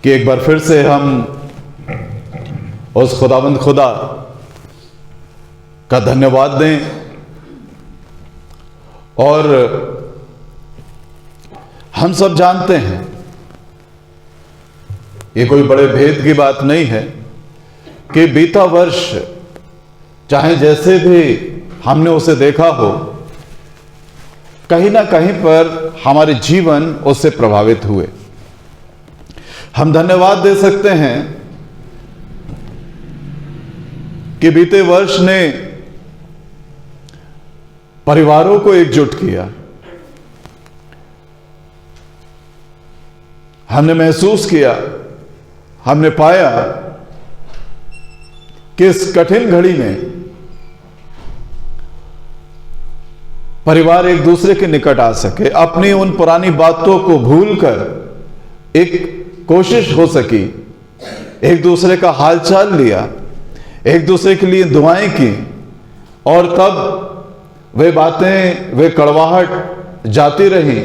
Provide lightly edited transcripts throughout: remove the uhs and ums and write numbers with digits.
कि एक बार फिर से हम उस खुदाबंद खुदा का धन्यवाद दें और हम सब जानते हैं, ये कोई बड़े भेद की बात नहीं है कि बीता वर्ष चाहे जैसे भी हमने उसे देखा हो, कहीं ना कहीं पर हमारे जीवन उससे प्रभावित हुए। हम धन्यवाद दे सकते हैं कि बीते वर्ष ने परिवारों को एकजुट किया। हमने महसूस किया, हमने पाया कि इस कठिन घड़ी में परिवार एक दूसरे के निकट आ सके, अपनी उन पुरानी बातों को भूलकर एक कोशिश हो सकी, एक दूसरे का हालचाल लिया, एक दूसरे के लिए दुआएं की और तब वे बातें, वे कड़वाहट जाती रही,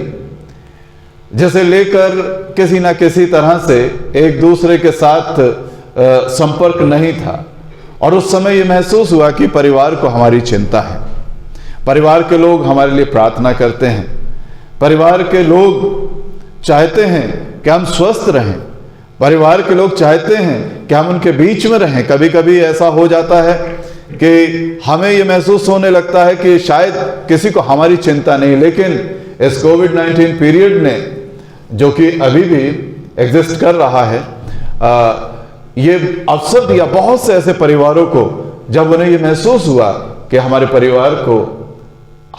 जिसे लेकर किसी ना किसी तरह से एक दूसरे के साथ संपर्क नहीं था। और उस समय यह महसूस हुआ कि परिवार को हमारी चिंता है, परिवार के लोग हमारे लिए प्रार्थना करते हैं, परिवार के लोग चाहते हैं कि हम स्वस्थ रहें, परिवार के लोग चाहते हैं कि हम उनके बीच में रहें। कभी कभी ऐसा हो जाता है कि हमें यह महसूस होने लगता है कि शायद किसी को हमारी चिंता नहीं, लेकिन इस कोविड-19 पीरियड ने, जो कि अभी भी एग्जिस्ट कर रहा है, ये अवसर दिया बहुत से ऐसे परिवारों को, जब उन्हें यह महसूस हुआ कि हमारे परिवार को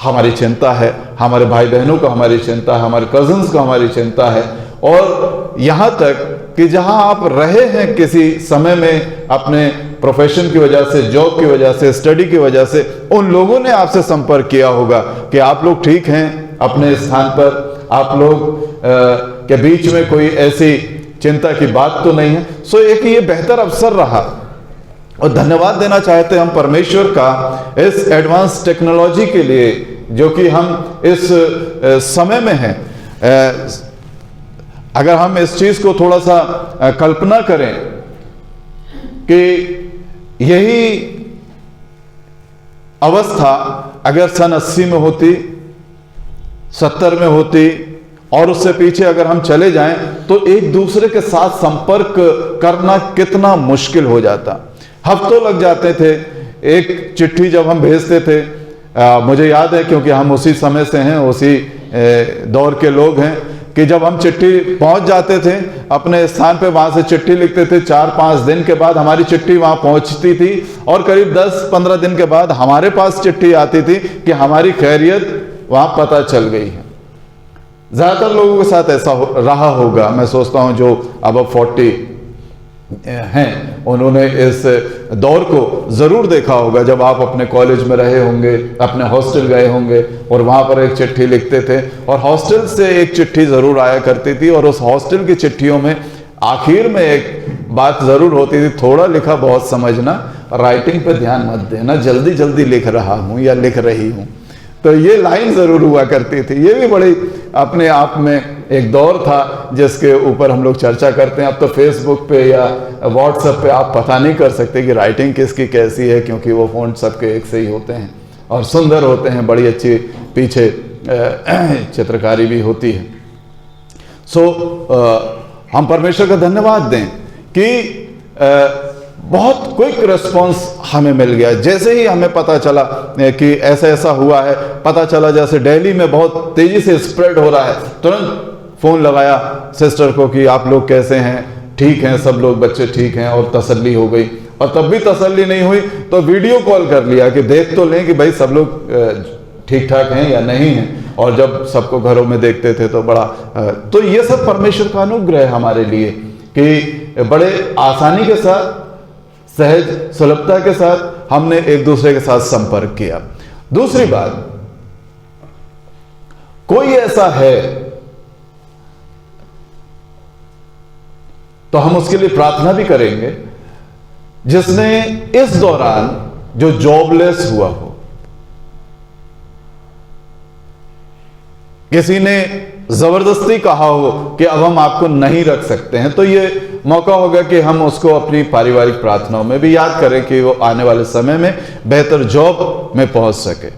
हमारी चिंता है, हमारे भाई बहनों को हमारी चिंता है, हमारे कजिन्स को हमारी चिंता है। और यहाँ तक कि जहाँ आप रहे हैं किसी समय में, अपने प्रोफेशन की वजह से, जॉब की वजह से, स्टडी की वजह से, उन लोगों ने आपसे संपर्क किया होगा कि आप लोग ठीक हैं अपने स्थान पर, आप लोग के बीच में कोई ऐसी चिंता की बात तो नहीं है। सो एक ये बेहतर अवसर रहा और धन्यवाद देना चाहते हैं हम परमेश्वर का इस एडवांस टेक्नोलॉजी के लिए, जो कि हम इस समय में हैं। अगर हम इस चीज को थोड़ा सा कल्पना करें कि यही अवस्था अगर सन 80 में होती, 70 में होती और उससे पीछे अगर हम चले जाएं, तो एक दूसरे के साथ संपर्क करना कितना मुश्किल हो जाता। हफ्तों लग जाते थे। एक चिट्ठी जब हम भेजते थे, मुझे याद है क्योंकि हम उसी समय से हैं, उसी दौर के लोग हैं, कि जब हम चिट्ठी पहुंच जाते थे अपने स्थान पे, वहां से चिट्ठी लिखते थे, 4-5 दिन के बाद हमारी चिट्ठी वहां पहुंचती थी और करीब 10-15 दिन के बाद हमारे पास चिट्ठी आती थी कि हमारी खैरियत वहां पता चल गई है। ज्यादातर लोगों के साथ ऐसा रहा होगा। मैं सोचता हूं जो अब 40 हैं, उन्होंने इस दौर को जरूर देखा होगा, जब आप अपने कॉलेज में रहे होंगे, अपने हॉस्टल गए होंगे और वहां पर एक चिट्ठी लिखते थे और हॉस्टल से एक चिट्ठी जरूर आया करती थी और उस हॉस्टल की चिट्ठियों में आखिर में एक बात जरूर होती थी, थोड़ा लिखा बहुत समझना, राइटिंग पे ध्यान मत देना, जल्दी जल्दी लिख रहा हूं या लिख रही हूं। तो ये लाइन जरूर हुआ करती थी। ये भी बड़ी अपने आप में एक दौर था जिसके ऊपर हम लोग चर्चा करते हैं। अब तो फेसबुक पे या व्हाट्सएप पे आप पता नहीं कर सकते कि राइटिंग किसकी कैसी है, क्योंकि वो फ़ॉन्ट सबके एक से ही होते हैं और सुंदर होते हैं, बड़ी अच्छी पीछे चित्रकारी भी होती है। हम परमेश्वर का धन्यवाद दें कि बहुत क्विक रिस्पॉन्स हमें मिल गया। जैसे ही हमें पता चला कि ऐसा ऐसा हुआ है, पता चला जैसे दिल्ली में बहुत तेजी से स्प्रेड हो रहा है, तुरंत फोन लगाया सिस्टर को कि आप लोग कैसे हैं, ठीक हैं सब लोग, बच्चे ठीक हैं, और तसल्ली हो गई। और तब भी तसल्ली नहीं हुई तो वीडियो कॉल कर लिया कि देख तो लें कि भाई सब लोग ठीक ठाक हैं या नहीं हैं। और जब सबको घरों में देखते थे तो बड़ा तो ये सब परमेश्वर का अनुग्रह है हमारे लिए कि बड़े आसानी के साथ, सहज सुलभता के साथ हमने एक दूसरे के साथ संपर्क किया। दूसरी बात, कोई ऐसा है तो हम उसके लिए प्रार्थना भी करेंगे जिसने इस दौरान जो जॉबलेस हुआ हो, किसी ने जबरदस्ती कहा हो कि अब हम आपको नहीं रख सकते हैं, तो ये मौका होगा कि हम उसको अपनी पारिवारिक प्रार्थनाओं में भी याद करें कि वो आने वाले समय में बेहतर जॉब में पहुंच सके।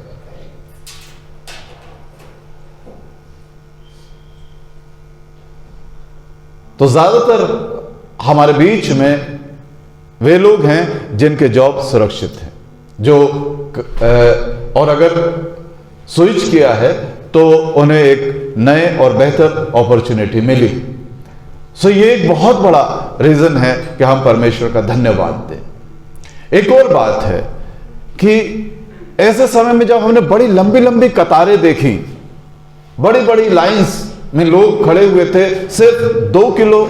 तो ज्यादातर हमारे बीच में वे लोग हैं जिनके जॉब सुरक्षित है, जो और अगर स्विच किया है तो उन्हें एक नए और बेहतर अपॉर्चुनिटी मिली। सो ये एक बहुत बड़ा रीजन है कि हम परमेश्वर का धन्यवाद दें। एक और बात है कि ऐसे समय में जब हमने बड़ी लंबी लंबी कतारें देखी, बड़ी बड़ी लाइंस में लोग खड़े हुए थे सिर्फ 2 किलो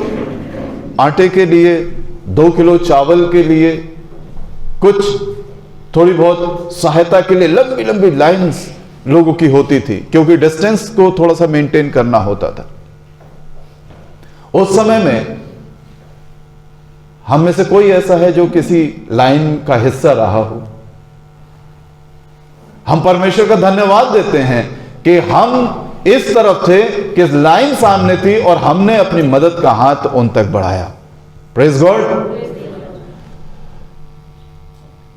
आटे के लिए, 2 किलो चावल के लिए, कुछ थोड़ी बहुत सहायता के लिए लंबी लंबी लाइंस लोगों की होती थी, क्योंकि डिस्टेंस को थोड़ा सा मेंटेन करना होता था। उस समय में हम में से कोई ऐसा है जो किसी लाइन का हिस्सा रहा हो? हम परमेश्वर का धन्यवाद देते हैं कि हम इस तरफ थे कि लाइन सामने थी और हमने अपनी मदद का हाथ उन तक बढ़ाया। Praise God.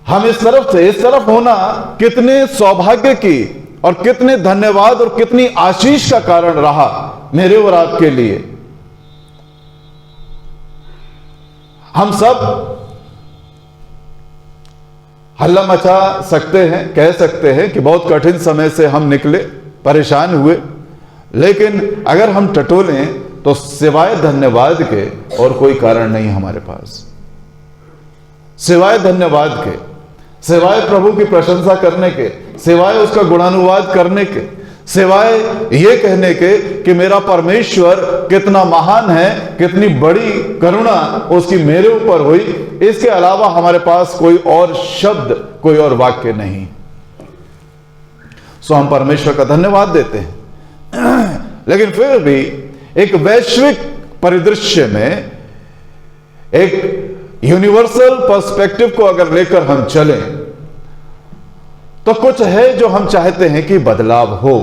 हम इस तरफ थे। इस तरफ होना कितने सौभाग्य की और कितने धन्यवाद और कितनी आशीष का कारण रहा मेरे और आपके लिए। हम सब हल्ला मचा सकते हैं, कह सकते हैं कि बहुत कठिन समय से हम निकले, परेशान हुए, लेकिन अगर हम टटोलें तो सिवाय धन्यवाद के और कोई कारण नहीं हमारे पास। सिवाय धन्यवाद के, सिवाय प्रभु की प्रशंसा करने के, सिवाय उसका गुणानुवाद करने के, सिवाय ये कहने के कि मेरा परमेश्वर कितना महान है, कितनी बड़ी करुणा उसकी मेरे ऊपर हुई, इसके अलावा हमारे पास कोई और शब्द, कोई और वाक्य नहीं। सो हम परमेश्वर का धन्यवाद देते हैं। लेकिन फिर भी एक वैश्विक परिदृश्य में, एक यूनिवर्सल पर्सपेक्टिव को अगर लेकर हम चलें, तो कुछ है जो हम चाहते हैं कि बदलाव हो,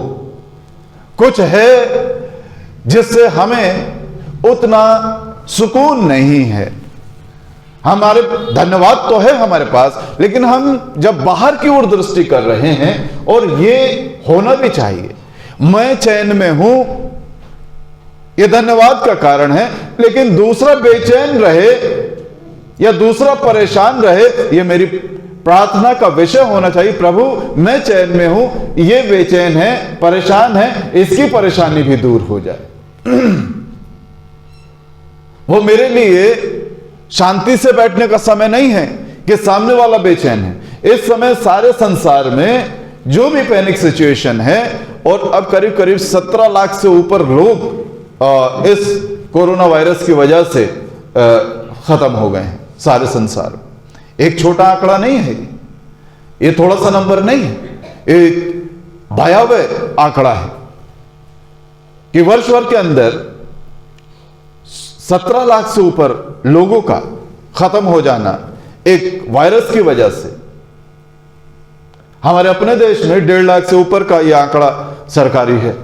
कुछ है जिससे हमें उतना सुकून नहीं है। हमारे धन्यवाद तो है हमारे पास, लेकिन हम जब बाहर की ओर दृष्टि कर रहे हैं, और ये होना भी चाहिए, मैं चैन में हूं, यह धन्यवाद का कारण है, लेकिन दूसरा बेचैन रहे या दूसरा परेशान रहे, यह मेरी प्रार्थना का विषय होना चाहिए। प्रभु मैं चैन में हूं, ये बेचैन है, परेशान है, इसकी परेशानी भी दूर हो जाए। वो मेरे लिए शांति से बैठने का समय नहीं है कि सामने वाला बेचैन है। इस समय सारे संसार में जो भी पैनिक सिचुएशन है, और अब करीब करीब 17 लाख से ऊपर लोग इस कोरोना वायरस की वजह से खत्म हो गए हैं सारे संसार। एक छोटा आंकड़ा नहीं है ये, थोड़ा सा नंबर नहीं है, एक भयावह आंकड़ा है कि वर्ष भर के अंदर 17 लाख से ऊपर लोगों का खत्म हो जाना एक वायरस की वजह से। हमारे अपने देश में 1.5 लाख से ऊपर का यह आंकड़ा सरकारी है।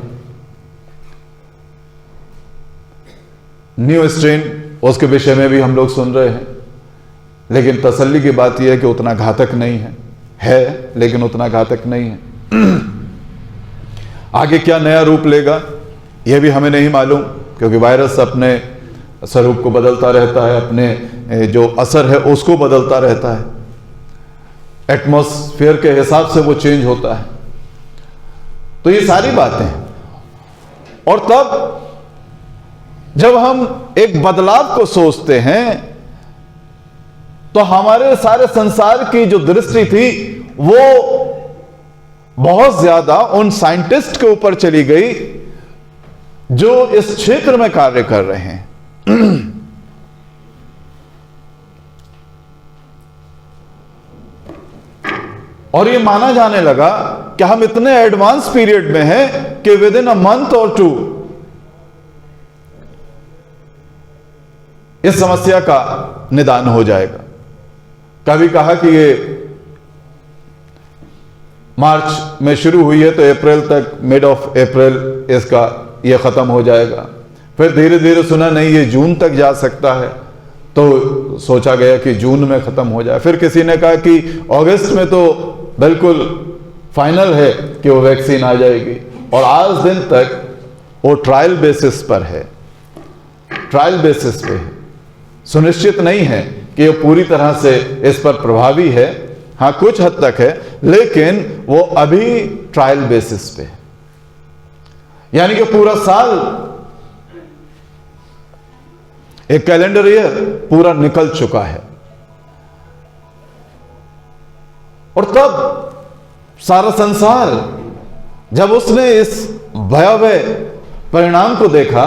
न्यू स्ट्रेन, उसके विषय में भी हम लोग सुन रहे हैं, लेकिन तसल्ली की बात यह है कि उतना घातक नहीं है, लेकिन उतना घातक नहीं है। आगे क्या नया रूप लेगा यह भी हमें नहीं मालूम, क्योंकि वायरस अपने स्वरूप को बदलता रहता है, अपने जो असर है उसको बदलता रहता है, एटमॉस्फेयर के हिसाब से वो चेंज होता है। तो ये सारी बातें, और तब जब हम एक बदलाव को सोचते हैं, तो हमारे सारे संसार की जो दृष्टि थी वो बहुत ज्यादा उन साइंटिस्ट के ऊपर चली गई जो इस क्षेत्र में कार्य कर रहे हैं। और ये माना जाने लगा कि हम इतने एडवांस पीरियड में हैं कि विद इन अ मंथ और 2 इस समस्या का निदान हो जाएगा। कभी कहा कि ये मार्च में शुरू हुई है तो अप्रैल तक, मिड ऑफ अप्रैल इसका ये ख़त्म हो जाएगा। फिर धीरे धीरे सुना नहीं ये जून तक जा सकता है, तो सोचा गया कि जून में ख़त्म हो जाए। फिर किसी ने कहा कि अगस्त में तो बिल्कुल फाइनल है कि वो वैक्सीन आ जाएगी, और आज दिन तक वो ट्रायल बेसिस पर है, ट्रायल बेसिस पे है। सुनिश्चित नहीं है कि ये पूरी तरह से इस पर प्रभावी है, हाँ कुछ हद तक है, लेकिन वो अभी ट्रायल बेसिस पे है। यानी कि पूरा साल, एक कैलेंडर ईयर पूरा निकल चुका है, और तब सारा संसार जब उसने इस भयावह परिणाम को देखा,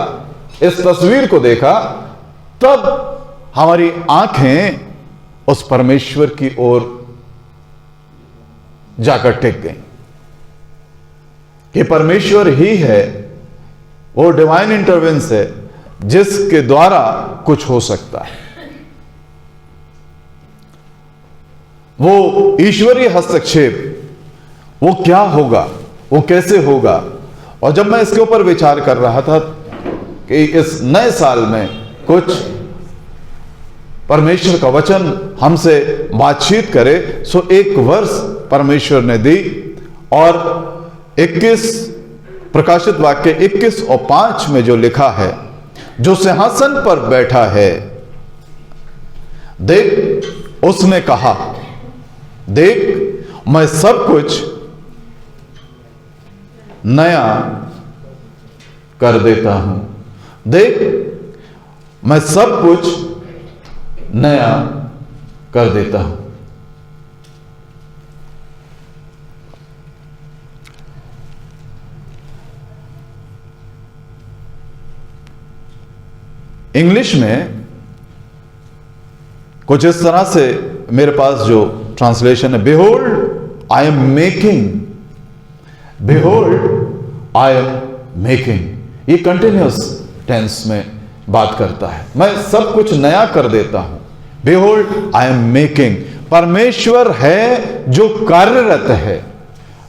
इस तस्वीर को देखा, तब हमारी आंखें उस परमेश्वर की ओर जाकर टिक गई कि परमेश्वर ही है, वो डिवाइन इंटरवेंस है जिसके द्वारा कुछ हो सकता है। वो ईश्वरीय हस्तक्षेप वो क्या होगा, वो कैसे होगा। और जब मैं इसके ऊपर विचार कर रहा था कि इस नए साल में कुछ परमेश्वर का वचन हमसे बातचीत करे, सो एक वर्ष परमेश्वर ने दी, और 21 प्रकाशित वाक्य 21 और 5 में जो लिखा है, जो सिंहासन पर बैठा है, देख उसने कहा, देख मैं सब कुछ नया कर देता हूं, देख मैं सब कुछ नया कर देता हूं। इंग्लिश में कुछ इस तरह से मेरे पास जो ट्रांसलेशन है, behold I am making, behold I am making, ये कंटिन्यूअस टेंस में बात करता है। मैं सब कुछ नया कर देता हूं, बिहोल्ड आई एम मेकिंग। परमेश्वर है जो कार्यरत है,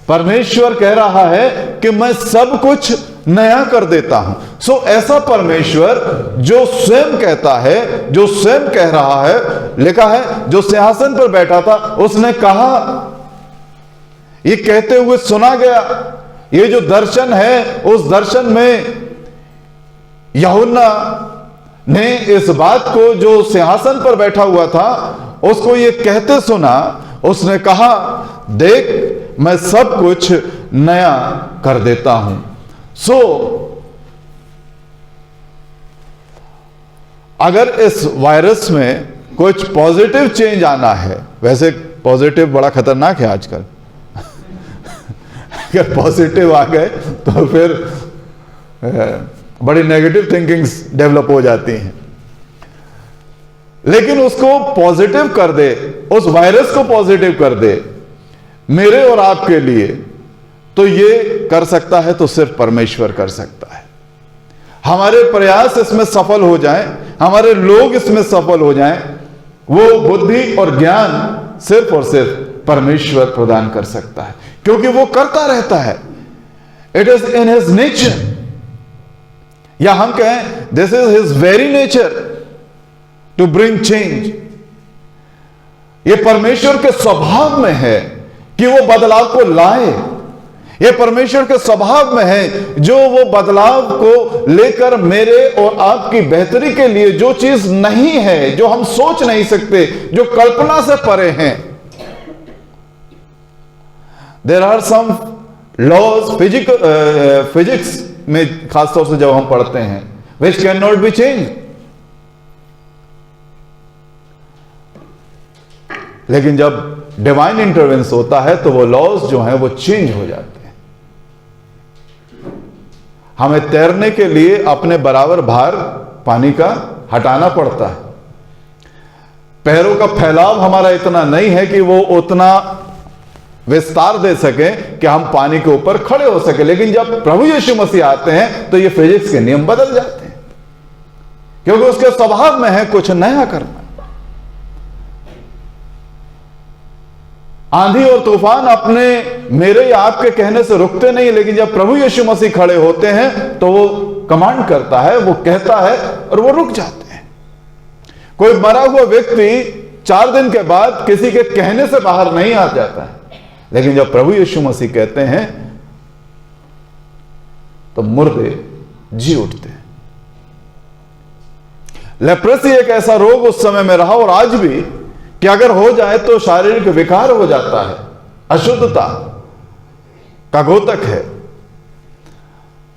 परमेश्वर कह रहा है कि मैं सब कुछ नया कर देता हूं। सो ऐसा परमेश्वर जो स्वयं कहता है, जो स्वयं कह रहा है, लिखा है जो सिंहासन पर बैठा था उसने कहा, ये कहते हुए सुना गया। ये जो दर्शन है, उस दर्शन में यूहन्ना ने इस बात को जो सिंहासन पर बैठा हुआ था उसको ये कहते सुना। उसने कहा, देख मैं सब कुछ नया कर देता हूं। सो अगर इस वायरस में कुछ पॉजिटिव चेंज आना है, वैसे पॉजिटिव बड़ा खतरनाक है आजकल अगर पॉजिटिव आ गए तो फिर बड़ी नेगेटिव थिंकिंग्स डेवलप हो जाती हैं, लेकिन उसको पॉजिटिव कर दे, उस वायरस को पॉजिटिव कर दे मेरे और आपके लिए, तो ये कर सकता है तो सिर्फ परमेश्वर कर सकता है। हमारे प्रयास इसमें सफल हो जाएं, हमारे लोग इसमें सफल हो जाएं, वो बुद्धि और ज्ञान सिर्फ और सिर्फ परमेश्वर प्रदान कर सकता है, क्योंकि वो करता रहता है। It is in his nature, या हम कहें this is his very nature to bring change. ये परमेश्वर के स्वभाव में है कि वो बदलाव को लाए। ये परमेश्वर के स्वभाव में है जो वो बदलाव को लेकर मेरे और आपकी बेहतरी के लिए, जो चीज नहीं है, जो हम सोच नहीं सकते, जो कल्पना से परे हैं। There are some laws physics में खासतौर से जब हम पढ़ते हैं, which can not be change, लेकिन जब डिवाइन इंटरवेंस होता है तो वो लॉज जो हैं वो चेंज हो जाते हैं। हमें तैरने के लिए अपने बराबर भार पानी का हटाना पड़ता है। पैरों का फैलाव हमारा इतना नहीं है कि वो उतना विस्तार दे सके कि हम पानी के ऊपर खड़े हो सके, लेकिन जब प्रभु यीशु मसीह आते हैं तो ये फिजिक्स के नियम बदल जाते हैं, क्योंकि उसके स्वभाव में है कुछ नया करना। आंधी और तूफान अपने मेरे या आपके कहने से रुकते नहीं, लेकिन जब प्रभु यीशु मसीह खड़े होते हैं तो वो कमांड करता है, वो कहता है और वो रुक जाते हैं। कोई मरा हुआ व्यक्ति 4 दिन के बाद किसी के कहने से बाहर नहीं आ जाता है, लेकिन जब प्रभु यीशु मसीह कहते हैं तो मुर्दे जी उठते हैं। लेप्रेसी एक ऐसा रोग उस समय में रहा और आज भी कि अगर हो जाए तो शारीरिक विकार हो जाता है, अशुद्धता का घोतक है।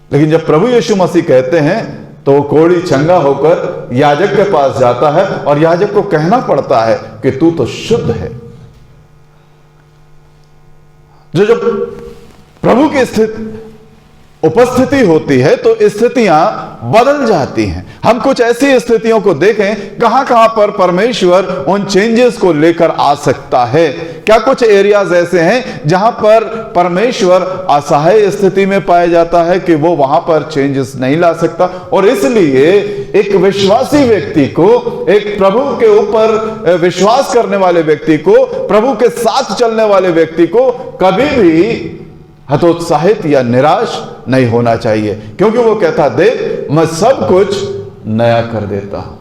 लेकिन जब प्रभु यीशु मसीह कहते हैं तो कोढ़ी चंगा होकर याजक के पास जाता है और याजक को कहना पड़ता है कि तू तो शुद्ध है। जो प्रभु की उपस्थिति होती है तो स्थितियां बदल जाती हैं। हम कुछ ऐसी स्थितियों को देखें कहां कहां पर परमेश्वर उन चेंजेस को लेकर आ सकता है। क्या कुछ एरियाज ऐसे हैं जहां पर परमेश्वर असहाय स्थिति में पाया जाता है कि वो वहां पर चेंजेस नहीं ला सकता, और इसलिए एक विश्वासी व्यक्ति को, एक प्रभु के ऊपर विश्वास करने वाले व्यक्ति को, प्रभु के साथ चलने वाले व्यक्ति को कभी भी हतोत्साहित या निराश नहीं होना चाहिए, क्योंकि वो कहता देख मैं सब कुछ नया कर देता हूं।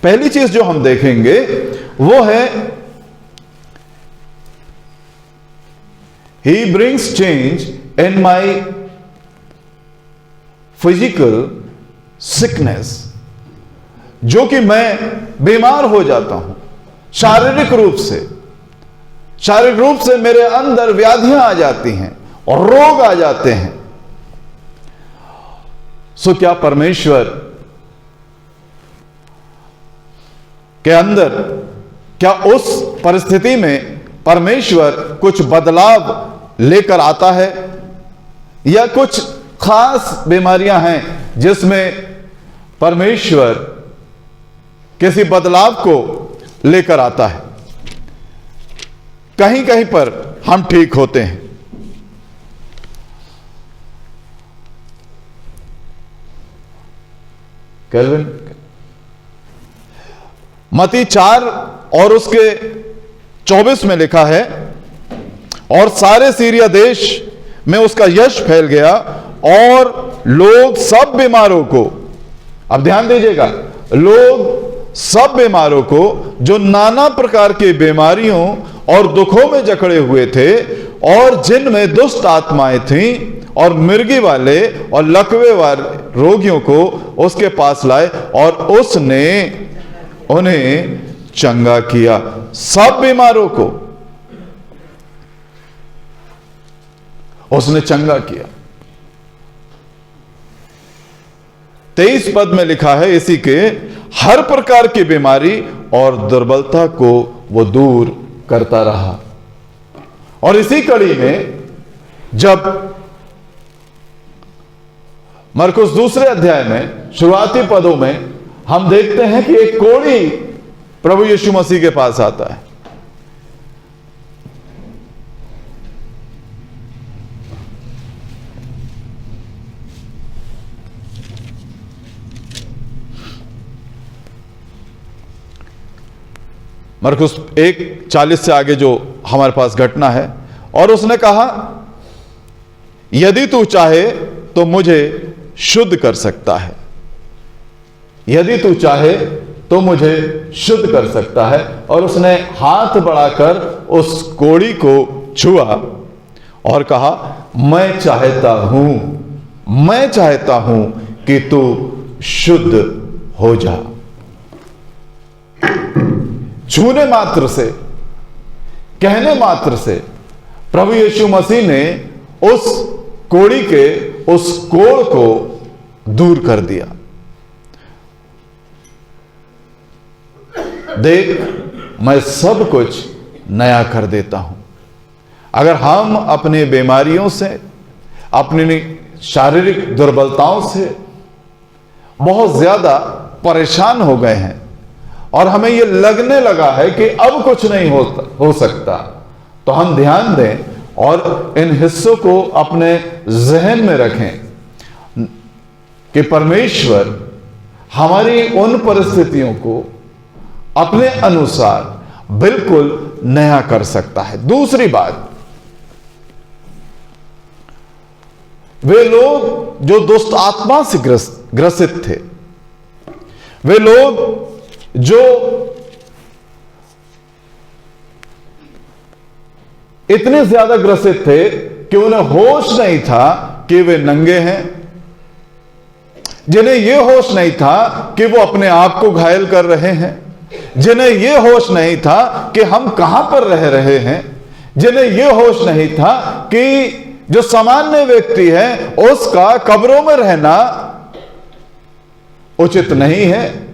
पहली चीज जो हम देखेंगे वो है he brings change in my physical sickness. जो कि मैं बीमार हो जाता हूं शारीरिक रूप से मेरे अंदर व्याधियां आ जाती हैं और रोग आ जाते हैं। सो क्या परमेश्वर के अंदर, क्या उस परिस्थिति में परमेश्वर कुछ बदलाव लेकर आता है, या कुछ खास बीमारियां हैं जिसमें परमेश्वर किसी बदलाव को लेकर आता है? कहीं कहीं पर हम ठीक होते हैं। कैल्विन मत्ती 4 और उसके 24 में लिखा है, और सारे सीरिया देश में उसका यश फैल गया और लोग सब बीमारों को, अब ध्यान दीजिएगा, लोग सब बीमारों को जो नाना प्रकार की बीमारियों और दुखों में जकड़े हुए थे और जिनमें दुष्ट आत्माएं थीं और मिर्गी वाले और लकवे वाले रोगियों को उसके पास लाए और उसने उन्हें चंगा किया। सब बीमारों को उसने चंगा किया। 23 पद में लिखा है, इसी के हर प्रकार की बीमारी और दुर्बलता को वो दूर करता रहा। और इसी कड़ी में जब मरकुस 2 अध्याय में शुरुआती पदों में हम देखते हैं कि एक कोढ़ी प्रभु यीशु मसीह के पास आता है। मरकुस 1:40 से आगे जो हमारे पास घटना है, और उसने कहा यदि तू चाहे तो मुझे शुद्ध कर सकता है, यदि तू चाहे तो मुझे शुद्ध कर सकता है। और उसने हाथ बढ़ाकर उस कोढ़ी को छुआ और कहा मैं चाहता हूं कि तू शुद्ध हो जा। छूने मात्र से, कहने मात्र से प्रभु यीशु मसीह ने उस कोढ़ी के उस कोढ़ को दूर कर दिया। देख मैं सब कुछ नया कर देता हूं। अगर हम अपनी बीमारियों से, अपनी शारीरिक दुर्बलताओं से बहुत ज्यादा परेशान हो गए हैं और हमें यह लगने लगा है कि अब कुछ नहीं हो सकता, तो हम ध्यान दें और इन हिस्सों को अपने जहन में रखें कि परमेश्वर हमारी उन परिस्थितियों को अपने अनुसार, बिल्कुल नया कर सकता है। दूसरी बात, वे लोग जो दुष्ट आत्मा से ग्रसित थे, वे लोग जो इतने ज्यादा ग्रसित थे कि उन्हें होश नहीं था कि वे नंगे हैं, जिन्हें यह होश नहीं था कि वो अपने आप को घायल कर रहे हैं, जिन्हें यह होश नहीं था कि हम कहां पर रह रहे हैं, जिन्हें यह होश नहीं था कि जो सामान्य व्यक्ति है उसका कब्रों में रहना उचित नहीं है,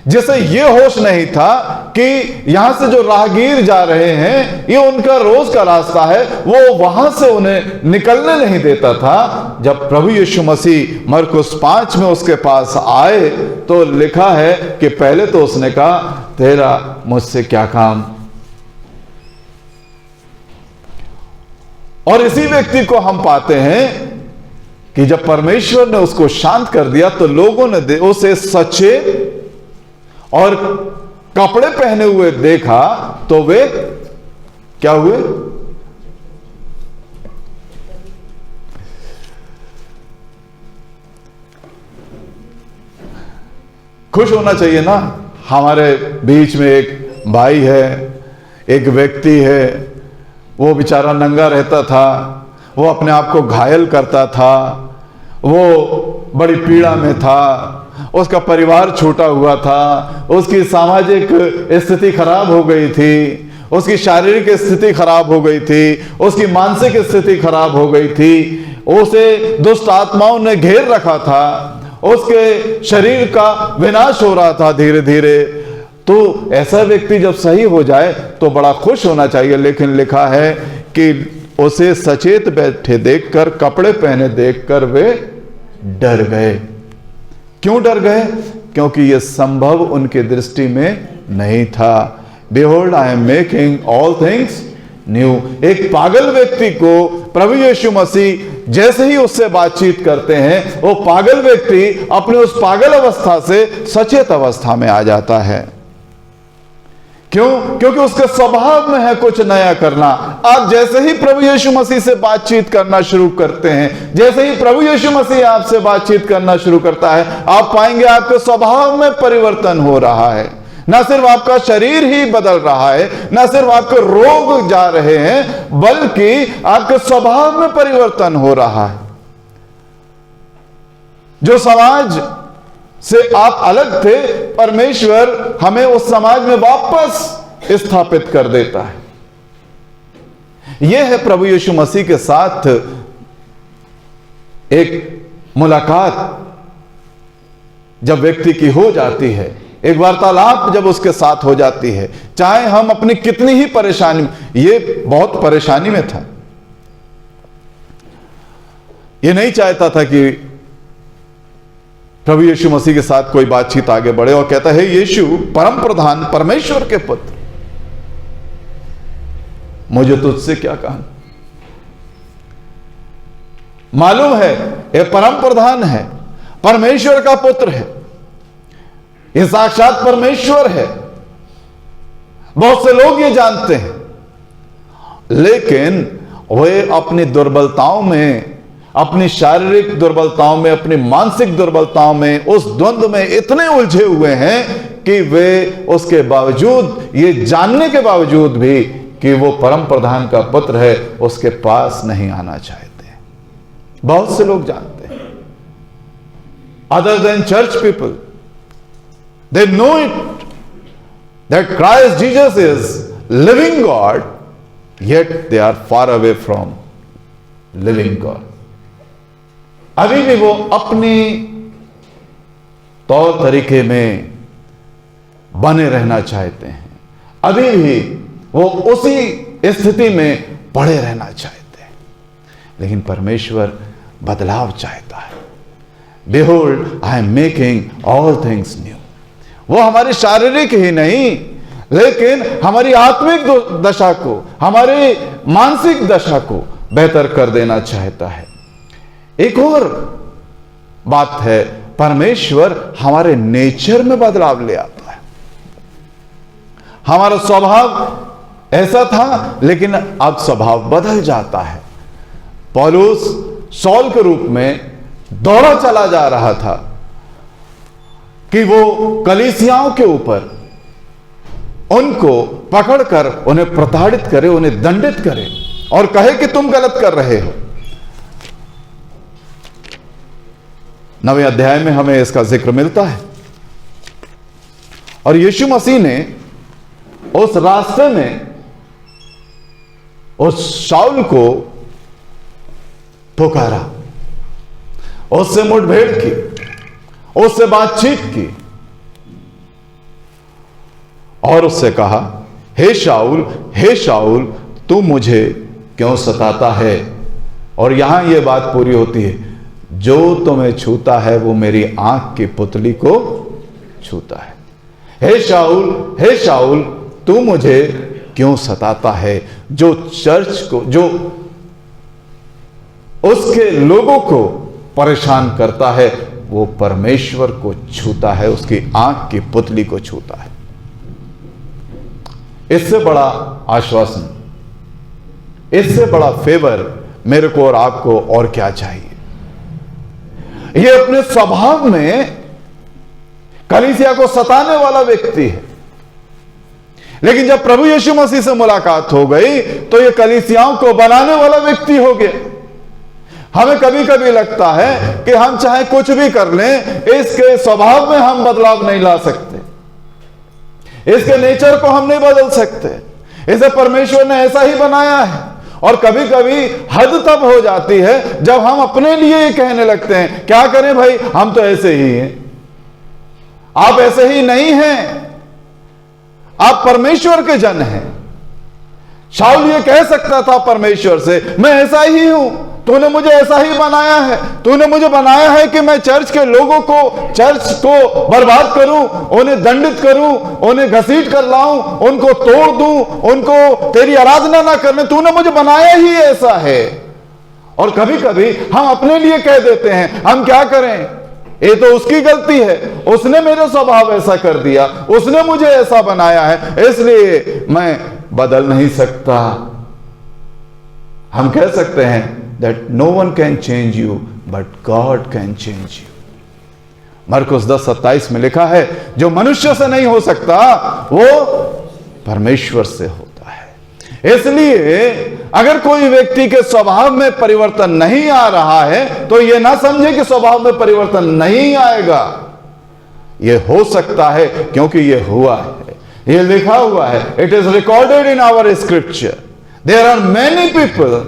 जिसे यह होश नहीं था कि यहां से जो राहगीर जा रहे हैं ये उनका रोज का रास्ता है, वो वहां से उन्हें निकलने नहीं देता था। जब प्रभु यीशु मसीह मरकुस 5 में उसके पास आए तो लिखा है कि पहले तो उसने कहा, तेरा मुझसे क्या काम। और इसी व्यक्ति को हम पाते हैं कि जब परमेश्वर ने उसको शांत कर दिया तो लोगों ने उसे सचेत और कपड़े पहने हुए देखा तो वे क्या हुए? खुश होना चाहिए ना। हमारे बीच में एक भाई है, एक व्यक्ति है, वो बेचारा नंगा रहता था, वो अपने आप को घायल करता था, वो बड़ी पीड़ा में था, उसका परिवार छूटा हुआ था, उसकी सामाजिक स्थिति खराब हो गई थी, उसकी शारीरिक स्थिति खराब हो गई थी, उसकी मानसिक स्थिति खराब हो गई थी, उसे दुष्ट आत्माओं ने घेर रखा था, उसके शरीर का विनाश हो रहा था धीरे धीरे। तो ऐसा व्यक्ति जब सही हो जाए तो बड़ा खुश होना चाहिए, लेकिन लिखा है कि उसे सचेत बैठे देखकर, कपड़े पहने देखकर वे डर गए। क्यों डर गए? क्योंकि यह संभव उनकी दृष्टि में नहीं था। Behold, I am making all things new। एक पागल व्यक्ति को प्रभु यीशु मसीह जैसे ही उससे बातचीत करते हैं, वो पागल व्यक्ति अपने उस पागल अवस्था से सचेत अवस्था में आ जाता है। क्यों? क्योंकि उसके स्वभाव में है कुछ नया करना। आप जैसे ही प्रभु यीशु मसीह से बातचीत करना शुरू करते हैं, जैसे ही प्रभु यीशु मसीह आपसे बातचीत करना शुरू करता है, आप पाएंगे आपके स्वभाव में परिवर्तन हो रहा है। न सिर्फ आपका शरीर ही बदल रहा है, न सिर्फ आपके रोग जा रहे हैं, बल्कि आपके स्वभाव में परिवर्तन हो रहा है। जो समाज से आप अलग थे, परमेश्वर हमें उस समाज में वापस स्थापित कर देता है। यह है प्रभु यीशु मसीह के साथ एक मुलाकात जब व्यक्ति की हो जाती है, एक वार्तालाप जब उसके साथ हो जाती है, चाहे हम अपनी कितनी ही परेशानी, ये बहुत परेशानी में था, ये नहीं चाहता था कि प्रभु यीशु मसीह के साथ कोई बातचीत आगे बढ़े, और कहता है, यीशु परम प्रधान परमेश्वर के पुत्र, मुझे तुझसे क्या कहना। मालूम है ये परम प्रधान है, परमेश्वर का पुत्र है, ये साक्षात परमेश्वर है। बहुत से लोग ये जानते हैं, लेकिन वे अपनी दुर्बलताओं में, अपनी शारीरिक दुर्बलताओं में, अपनी मानसिक दुर्बलताओं में, उस द्वंद्व में इतने उलझे हुए हैं कि वे उसके बावजूद, ये जानने के बावजूद भी कि वो परम प्रधान का पुत्र है, उसके पास नहीं आना चाहते। बहुत से लोग जानते हैं, other than church people, they know it that Christ Jesus is living God, yet they are far away from living God। अभी भी वो अपनी तौर तरीके में बने रहना चाहते हैं, अभी भी वो उसी स्थिति में पड़े रहना चाहते हैं, लेकिन परमेश्वर बदलाव चाहता है। Behold, I am making all things new। वो हमारी शारीरिक ही नहीं, लेकिन हमारी आत्मिक दशा को, हमारी मानसिक दशा को बेहतर कर देना चाहता है। एक और बात है, परमेश्वर हमारे नेचर में बदलाव ले आता है। हमारा स्वभाव ऐसा था, लेकिन अब स्वभाव बदल जाता है। पौलुस सौल के रूप में दौड़ा चला जा रहा था कि वो कलीसियाओं के ऊपर उनको पकड़कर उन्हें प्रताड़ित करे, उन्हें दंडित करे और कहे कि तुम गलत कर रहे हो। 9वें अध्याय में हमें इसका जिक्र मिलता है। और यीशु मसीह ने उस रास्ते में उस शाऊल को पुकारा, उससे मुठभेड़ की, उससे बातचीत की और उससे कहा, हे शाऊल तू मुझे क्यों सताता है। और यहां यह बात पूरी होती है, जो तुम्हें छूता है वो मेरी आंख की पुतली को छूता है। हे शाऊल तू मुझे क्यों सताता है। जो चर्च को, जो उसके लोगों को परेशान करता है, वो परमेश्वर को छूता है, उसकी आंख की पुतली को छूता है। इससे बड़ा आश्वासन, इससे बड़ा फेवर मेरे को और आपको और क्या चाहिए। ये अपने स्वभाव में कलीसिया को सताने वाला व्यक्ति है, लेकिन जब प्रभु यीशु मसीह से मुलाकात हो गई तो ये कलीसियाओं को बनाने वाला व्यक्ति हो गया। हमें कभी कभी लगता है कि हम चाहे कुछ भी कर लें, इसके स्वभाव में हम बदलाव नहीं ला सकते, इसके नेचर को हम नहीं बदल सकते, इसे परमेश्वर ने ऐसा ही बनाया है। और कभी कभी हद तब हो जाती है जब हम अपने लिए ये कहने लगते हैं, क्या करें भाई, हम तो ऐसे ही हैं। आप ऐसे ही नहीं हैं, आप परमेश्वर के जन हैं। शाऊल ये कह सकता था परमेश्वर से, मैं ऐसा ही हूं, तूने मुझे ऐसा ही बनाया है, तूने मुझे बनाया है कि मैं चर्च के लोगों को, चर्च को बर्बाद करूं, उन्हें दंडित करूं, उन्हें घसीट कर लाऊं, उनको तोड़ दूं, उनको तेरी आराधना ना करने, तूने मुझे बनाया ही ऐसा है। और कभी कभी हम अपने लिए कह देते हैं, हम क्या करें, ये तो उसकी गलती है, उसने मेरा स्वभाव ऐसा कर दिया, उसने मुझे ऐसा बनाया है, इसलिए मैं बदल नहीं सकता। हम कह सकते हैं that no one can change you but God can change you। मरकुस 10:27 में लिखा है, जो मनुष्य से नहीं हो सकता वो परमेश्वर से होता है। इसलिए अगर कोई व्यक्ति के स्वभाव में परिवर्तन नहीं आ रहा है तो यह ना समझे कि स्वभाव में परिवर्तन नहीं आएगा। यह हो सकता है क्योंकि यह हुआ है, यह लिखा हुआ है। It is recorded in our scripture. There are many people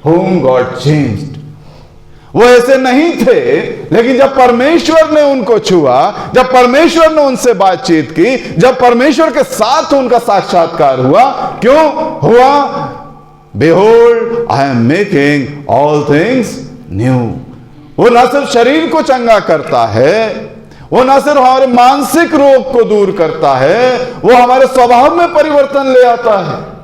whom God changed। वो ऐसे नहीं थे, लेकिन जब परमेश्वर ने उनको छुआ, जब परमेश्वर ने उनसे बातचीत की, जब परमेश्वर के साथ उनका साक्षात्कार हुआ, क्यों हुआ? Behold, I am making all things new। वो न सिर्फ शरीर को चंगा करता है, वो न सिर्फ हमारे मानसिक रोग को दूर करता है, वो हमारे स्वभाव में परिवर्तन ले आता है।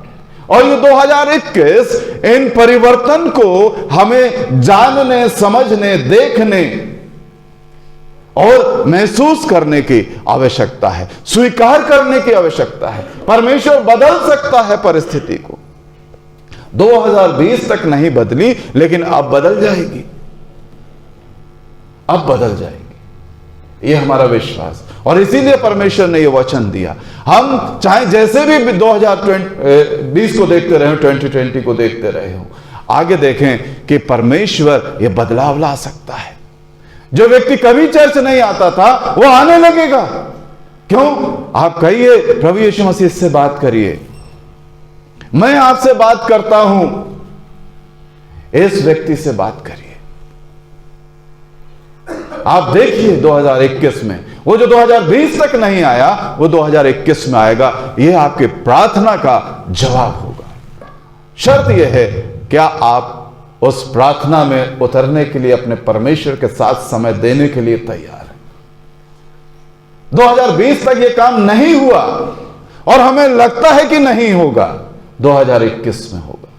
और ये 2021 इन परिवर्तन को हमें जानने, समझने, देखने और महसूस करने की आवश्यकता है, स्वीकार करने की आवश्यकता है। परमेश्वर बदल सकता है परिस्थिति को। 2020 तक नहीं बदली, लेकिन अब बदल जाएगी, अब बदल जाएगी, ये हमारा विश्वास। और इसीलिए परमेश्वर ने यह वचन दिया। हम चाहे जैसे भी 2020 को देखते रहे, 2020 को देखते रहे हो, आगे देखें कि परमेश्वर यह बदलाव ला सकता है। जो व्यक्ति कभी चर्च नहीं आता था वो आने लगेगा। क्यों? आप कहिए, प्रभु यीशु मसीह से बात करिए, मैं आपसे बात करता हूं, इस व्यक्ति से बात करिए। आप देखिए 2021 में, वो जो 2020 तक नहीं आया वो 2021 में आएगा। यह आपकी प्रार्थना का जवाब होगा। शर्त यह है, क्या आप उस प्रार्थना में उतरने के लिए, अपने परमेश्वर के साथ समय देने के लिए तैयार हैं? 2020 तक यह काम नहीं हुआ और हमें लगता है कि नहीं होगा, 2021 में होगा,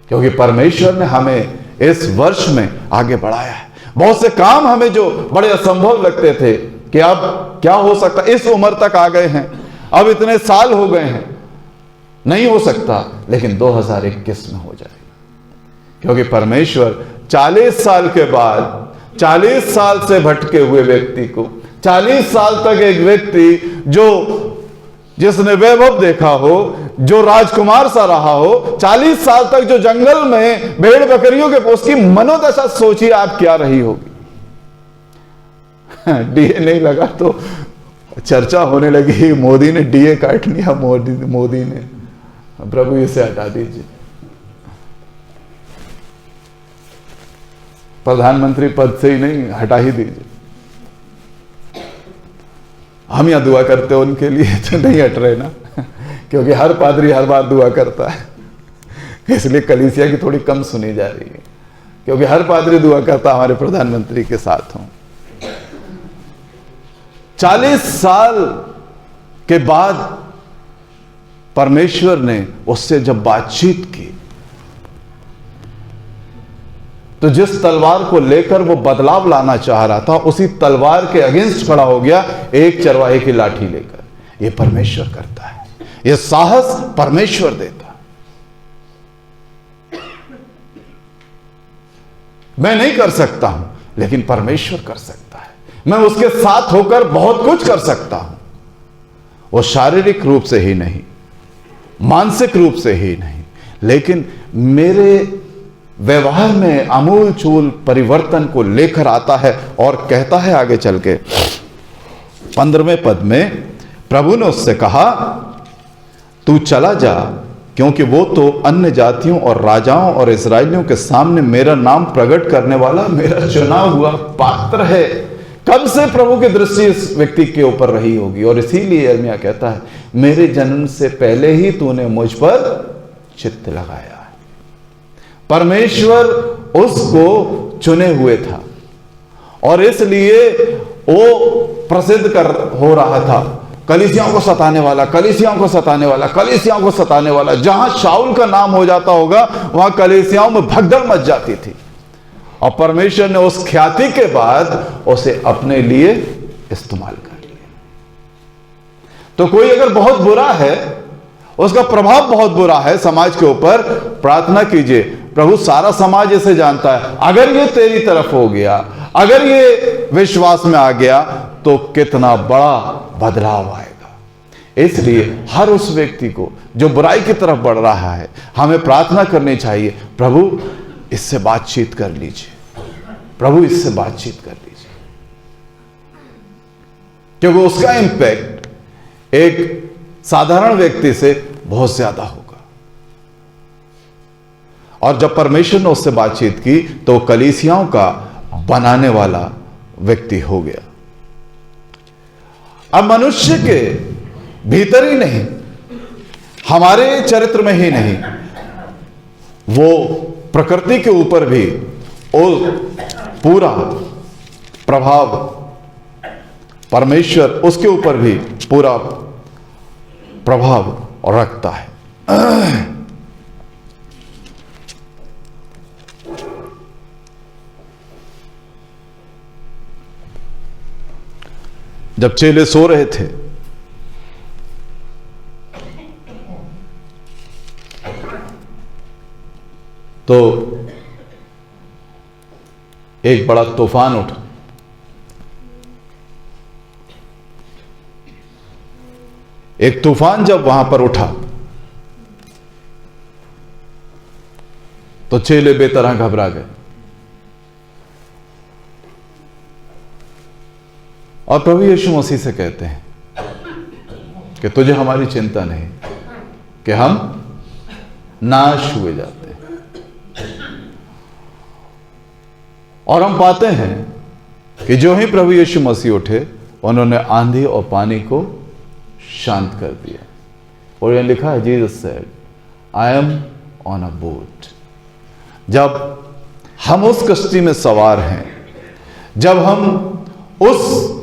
क्योंकि परमेश्वर ने हमें इस वर्ष में आगे बढ़ाया है। बहुत से काम हमें जो बड़े असंभव लगते थे, कि अब क्या हो सकता, इस उम्र तक आ गए हैं, अब इतने साल हो गए हैं, नहीं हो सकता, लेकिन 2021 में हो जाएगा। क्योंकि परमेश्वर 40 साल के बाद, 40 साल से भटके हुए व्यक्ति को, 40 साल तक एक व्यक्ति जिसने वैभव देखा हो, जो राजकुमार सा रहा हो, 40 साल तक जो जंगल में भेड़ बकरियों के, उसकी मनोदशा सोचिए आप क्या रही होगी। डीए नहीं लगा तो चर्चा होने लगी, मोदी ने डीए काट लिया, मोदी ने, प्रभु इसे हटा दीजिए, प्रधानमंत्री पद से ही नहीं, हटा ही दीजिए। हम यहां दुआ करते हैं उनके लिए, तो नहीं हट रहे ना, क्योंकि हर पादरी हर बार दुआ करता है, इसलिए कलीसिया की थोड़ी कम सुनी जा रही है, क्योंकि हर पादरी दुआ करता हमारे प्रधानमंत्री के साथ हों। 40 साल के बाद परमेश्वर ने उससे जब बातचीत की, तो जिस तलवार को लेकर वो बदलाव लाना चाह रहा था, उसी तलवार के अगेंस्ट खड़ा हो गया एक चरवाहे की लाठी लेकर। ये परमेश्वर करता है, ये साहस परमेश्वर देता है। मैं नहीं कर सकता हूं, लेकिन परमेश्वर कर सकता है। मैं उसके साथ होकर बहुत कुछ कर सकता हूं। वो शारीरिक रूप से ही नहीं, मानसिक रूप से ही नहीं, लेकिन मेरे व्यवहार में आमूल चूल परिवर्तन को लेकर आता है। और कहता है आगे चल के 15वें पद में, प्रभु ने उससे कहा, तू चला जा, क्योंकि वो तो अन्य जातियों और राजाओं और इस्राएलियों के सामने मेरा नाम प्रकट करने वाला मेरा चुना हुआ पात्र है। कब से प्रभु की दृष्टि इस व्यक्ति के ऊपर रही होगी, और इसीलिए यिर्मयाह कहता है, मेरे जन्म से पहले ही तूने मुझ पर चित्त लगाया। परमेश्वर उसको चुने हुए था, और इसलिए वो प्रसिद्ध हो रहा था, कलीसियाओं को सताने वाला, कलीसियाओं को सताने वाला, कलीसियाओं को सताने वाला। जहां शाऊल का नाम हो जाता होगा, वहां कलीसियाओं में भगदड़ मच जाती थी। और परमेश्वर ने उस ख्याति के बाद उसे अपने लिए इस्तेमाल कर लिया। तो कोई अगर बहुत बुरा है, उसका प्रभाव बहुत बुरा है समाज के ऊपर, प्रार्थना कीजिए, प्रभु सारा समाज इसे जानता है, अगर ये तेरी तरफ हो गया, अगर ये विश्वास में आ गया, तो कितना बड़ा बदलाव आएगा। इसलिए हर उस व्यक्ति को जो बुराई की तरफ बढ़ रहा है, हमें प्रार्थना करनी चाहिए, प्रभु इससे बातचीत कर लीजिए, प्रभु इससे बातचीत कर लीजिए, क्योंकि उसका इंपैक्ट एक साधारण व्यक्ति से बहुत ज्यादा होगा। और जब परमेश्वर ने उससे बातचीत की, तो कलीसियाओं का बनाने वाला व्यक्ति हो गया। अब मनुष्य के भीतर ही नहीं, हमारे चरित्र में ही नहीं, वो प्रकृति के ऊपर भी वो पूरा प्रभाव, परमेश्वर उसके ऊपर भी पूरा प्रभाव रखता है। जब चेले सो रहे थे, तो एक बड़ा तूफान उठा। एक तूफान जब वहां पर उठा, तो चेले बेतरह घबरा गए। और प्रभु यीशु मसीह से कहते हैं कि तुझे हमारी चिंता नहीं कि हम नाश हुए जाते हैं। और हम पाते हैं कि जो ही प्रभु यीशु मसीह उठे, उन्होंने आंधी और पानी को शांत कर दिया। और यह लिखा है, Jesus said, I am on a boat. जब हम उस कश्ती में सवार हैं, जब हम उस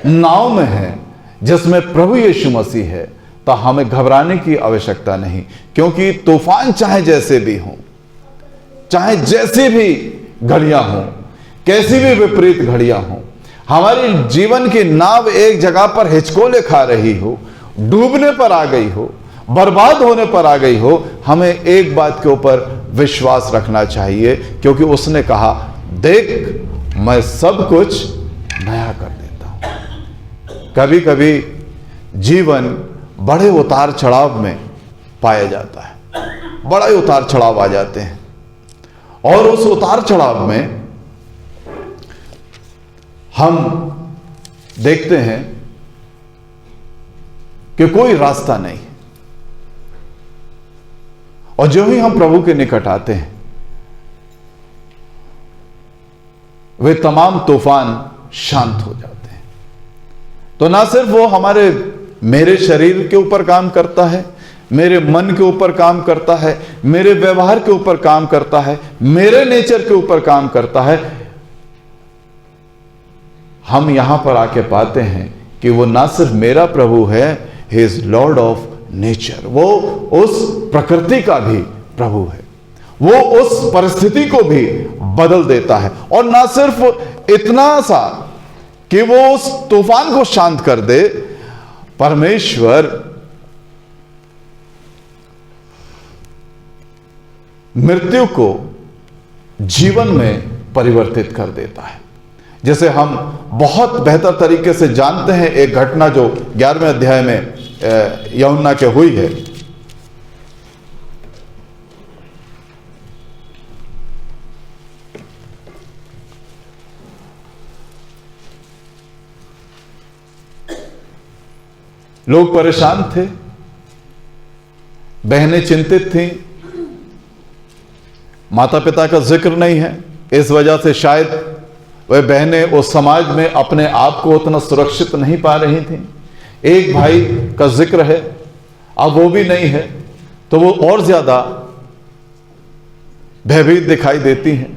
नाव में हैं जिसमें प्रभु यीशु मसीह है, तो हमें घबराने की आवश्यकता नहीं, क्योंकि तूफान चाहे जैसे भी हों, चाहे जैसी भी घड़ियां हों, कैसी भी विपरीत घड़ियां हों, हमारी जीवन की नाव एक जगह पर हिचकोले खा रही हो, डूबने पर आ गई हो, बर्बाद होने पर आ गई हो, हमें एक बात के ऊपर विश्वास रखना चाहिए, क्योंकि उसने कहा, देख मैं सब कुछ नया कर देता हूं। कभी कभी जीवन बड़े उतार चढ़ाव में पाया जाता है, बड़ा उतार चढ़ाव आ जाते हैं, और उस उतार चढ़ाव में हम देखते हैं कि कोई रास्ता नहीं, और जो ही हम प्रभु के निकट आते हैं, वे तमाम तूफान शांत हो जाते हैं। तो ना सिर्फ वो मेरे शरीर के ऊपर काम करता है, मेरे मन के ऊपर काम करता है, मेरे व्यवहार के ऊपर काम करता है, मेरे नेचर के ऊपर काम करता है। हम यहां पर आके पाते हैं कि वो ना सिर्फ मेरा प्रभु है, he is Lord of nature, वो उस प्रकृति का भी प्रभु है, वो उस परिस्थिति को भी बदल देता है। और ना सिर्फ इतना सा कि वो उस तूफान को शांत कर दे, परमेश्वर मृत्यु को जीवन में परिवर्तित कर देता है। जैसे हम बहुत बेहतर तरीके से जानते हैं, एक घटना जो 11वें अध्याय में यूहन्ना के हुई है। लोग परेशान थे, बहनें चिंतित थीं, माता पिता का जिक्र नहीं है, इस वजह से शायद वह बहनें उस समाज में अपने आप को उतना सुरक्षित नहीं पा रही थीं। एक भाई का जिक्र है, अब वो भी नहीं है, तो वो और ज्यादा भयभीत दिखाई देती हैं,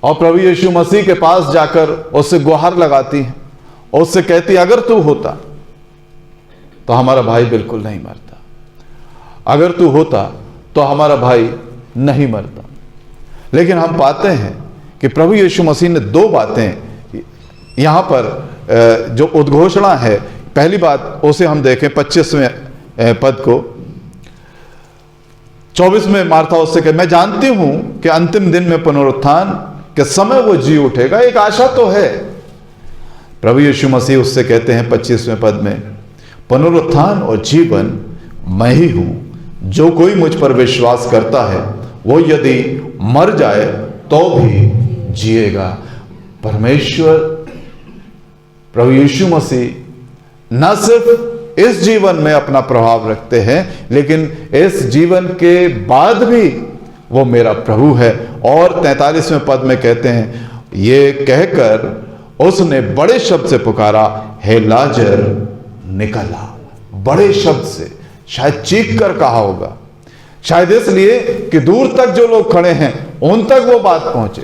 और प्रभु यीशु मसीह के पास जाकर उससे गुहार लगाती हैं, और उससे कहती, अगर तू होता तो हमारा भाई बिल्कुल नहीं मरता, अगर तू होता तो हमारा भाई नहीं मरता। लेकिन हम पाते हैं कि प्रभु यीशु मसीह ने दो बातें यहां पर जो उद्घोषणा है, पहली बात उसे हम देखें 25वें पद को। 24 में मार्था उससे कहे, मैं जानती हूं कि अंतिम दिन में पुनरुत्थान के समय वो जी उठेगा, एक आशा तो है। प्रभु यीशु मसीह उससे कहते हैं 25वें पद में, पुनरुत्थान और जीवन मैं ही हूं, जो कोई मुझ पर विश्वास करता है वो यदि मर जाए तो भी जिएगा। परमेश्वर प्रभु यीशु मसीह न सिर्फ इस जीवन में अपना प्रभाव रखते हैं, लेकिन इस जीवन के बाद भी वो मेरा प्रभु है। और 43वें पद में कहते हैं, ये कहकर उसने बड़े शब्द से पुकारा, हे लाजर निकल आ। बड़े शब्द से, शायद चीख कर कहा होगा, शायद इसलिए कि दूर तक जो लोग खड़े हैं उन तक वो बात पहुंचे।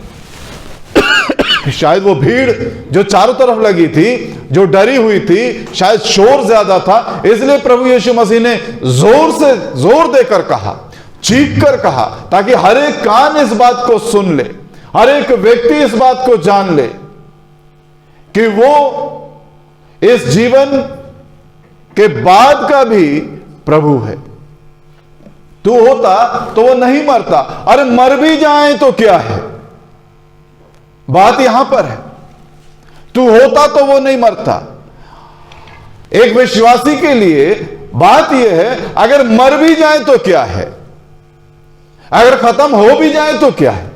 शायद वो भीड़ जो चारों तरफ लगी थी, जो डरी हुई थी, शायद शोर ज्यादा था, इसलिए प्रभु यीशु मसीह ने जोर देकर कहा, चीख कर कहा, ताकि हर एक कान इस बात को सुन ले, हर एक व्यक्ति इस बात को जान ले कि वो इस जीवन के बाद का भी प्रभु है। तू होता तो वो नहीं मरता, अरे मर भी जाए तो क्या है, बात यहां पर है। तू होता तो वो नहीं मरता। एक विश्वासी के लिए बात यह है, अगर मर भी जाए तो क्या है, अगर खत्म हो भी जाए तो क्या है,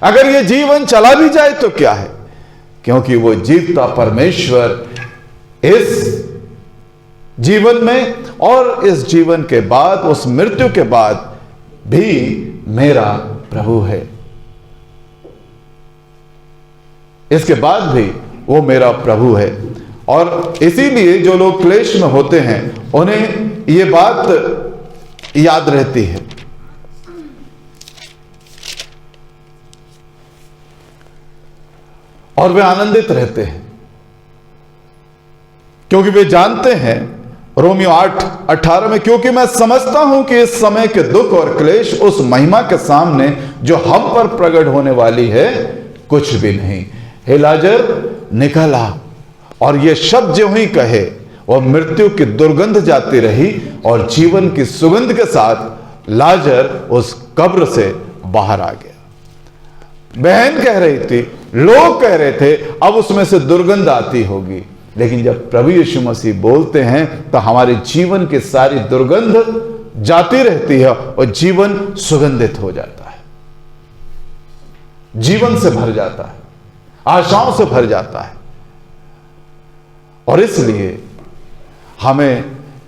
अगर ये जीवन चला भी जाए तो क्या है, क्योंकि वो जीवता परमेश्वर इस जीवन में और इस जीवन के बाद, उस मृत्यु के बाद भी मेरा प्रभु है। इसके बाद भी वो मेरा प्रभु है। और इसीलिए जो लोग क्लेश में होते हैं उन्हें ये बात याद रहती है। और वे आनंदित रहते हैं, क्योंकि वे जानते हैं, रोमियो 8:18 में, क्योंकि मैं समझता हूं कि इस समय के दुख और क्लेश उस महिमा के सामने जो हम पर प्रकट होने वाली है कुछ भी नहीं। हे लाजर, निकल आ। और ये शब्द जो ही कहे, और मृत्यु की दुर्गंध जाती रही और जीवन की सुगंध के साथ लाजर उस कब्र से बाहर आ गया। बहन कह रही थी, लोग कह रहे थे अब उसमें से दुर्गंध आती होगी, लेकिन जब प्रभु यीशु मसीह बोलते हैं तो हमारे जीवन की सारी दुर्गंध जाती रहती है और जीवन सुगंधित हो जाता है, जीवन से भर जाता है, आशाओं से भर जाता है। और इसलिए हमें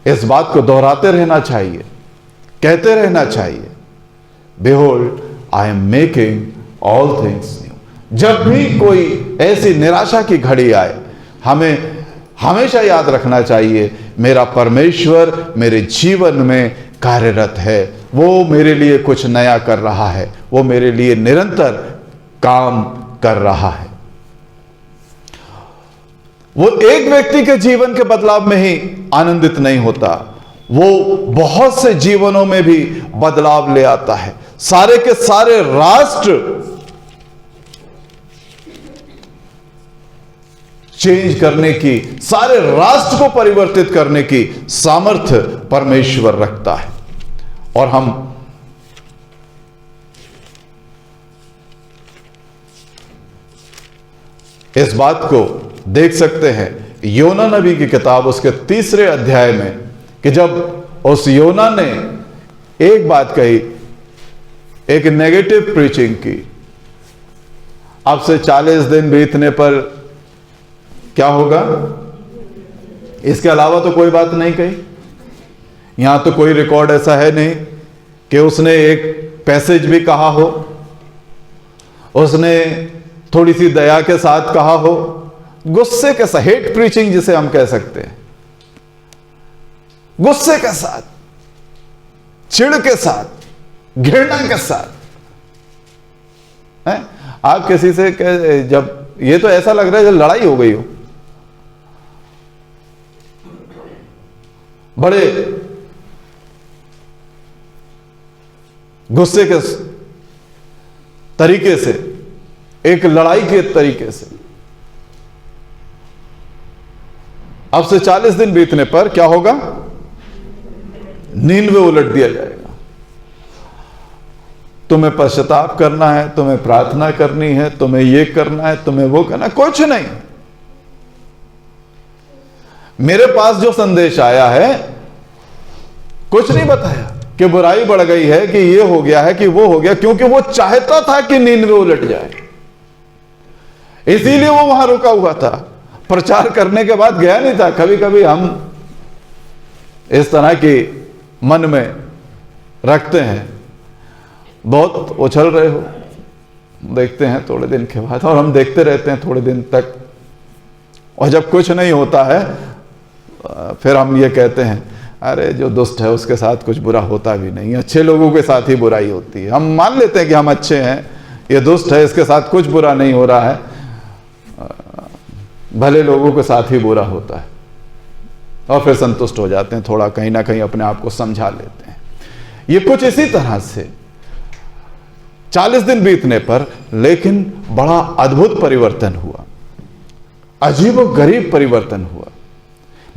इस बात को दोहराते रहना चाहिए, कहते रहना चाहिए, behold I am making all things new. जब भी कोई ऐसी निराशा की घड़ी आए, हमें हमेशा याद रखना चाहिए, मेरा परमेश्वर मेरे जीवन में कार्यरत है, वो मेरे लिए कुछ नया कर रहा है, वो मेरे लिए निरंतर काम कर रहा है। वो एक व्यक्ति के जीवन के बदलाव में ही आनंदित नहीं होता, वो बहुत से जीवनों में भी बदलाव ले आता है। सारे के सारे राष्ट्र चेंज करने की, सारे राष्ट्र को परिवर्तित करने की सामर्थ्य परमेश्वर रखता है। और हम इस बात को देख सकते हैं योना नबी की किताब उसके 3 अध्याय में, कि जब उस योना ने एक बात कही, एक नेगेटिव प्रीचिंग की, अब से 40 दिन बीतने पर क्या होगा, इसके अलावा तो कोई बात नहीं कही। यहां तो कोई रिकॉर्ड ऐसा है नहीं कि उसने एक पैसेज भी कहा हो, उसने थोड़ी सी दया के साथ कहा हो, गुस्से के साथ, हेट प्रीचिंग जिसे हम कह सकते हैं, गुस्से के साथ, चिढ़ के साथ, घृणा के साथ है? आप किसी से जब ये तो ऐसा लग रहा है जब लड़ाई हो गई हो, बड़े गुस्से के तरीके से, एक लड़ाई के तरीके से, अब से 40 दिन बीतने पर क्या होगा, नीनवे उलट दिया जाएगा। तुम्हें पश्चाताप करना है, तुम्हें प्रार्थना करनी है, तुम्हें यह करना है, तुम्हें वो करना है, कुछ नहीं। मेरे पास जो संदेश आया है कुछ नहीं बताया कि बुराई बढ़ गई है, कि ये हो गया है, कि वो हो गया, क्योंकि वो चाहता था कि नीनवे उलट जाए, इसीलिए वो वहां रुका हुआ था। प्रचार करने के बाद गया नहीं था। कभी कभी हम इस तरह की मन में रखते हैं, बहुत उछल रहे हो, देखते हैं थोड़े दिन के बाद, और हम देखते रहते हैं थोड़े दिन तक, और जब कुछ नहीं होता है फिर हम ये कहते हैं, अरे जो दुष्ट है उसके साथ कुछ बुरा होता भी नहीं, अच्छे लोगों के साथ ही बुराई होती है। हम मान लेते हैं कि हम अच्छे हैं, ये दुष्ट है, इसके साथ कुछ बुरा नहीं हो रहा है, भले लोगों के साथ ही बुरा होता है, और फिर संतुष्ट हो जाते हैं, थोड़ा कहीं ना कहीं अपने आप को समझा लेते हैं। ये कुछ इसी तरह से 40 दिन बीतने पर, लेकिन बड़ा अद्भुत परिवर्तन हुआ, अजीबोगरीब परिवर्तन हुआ।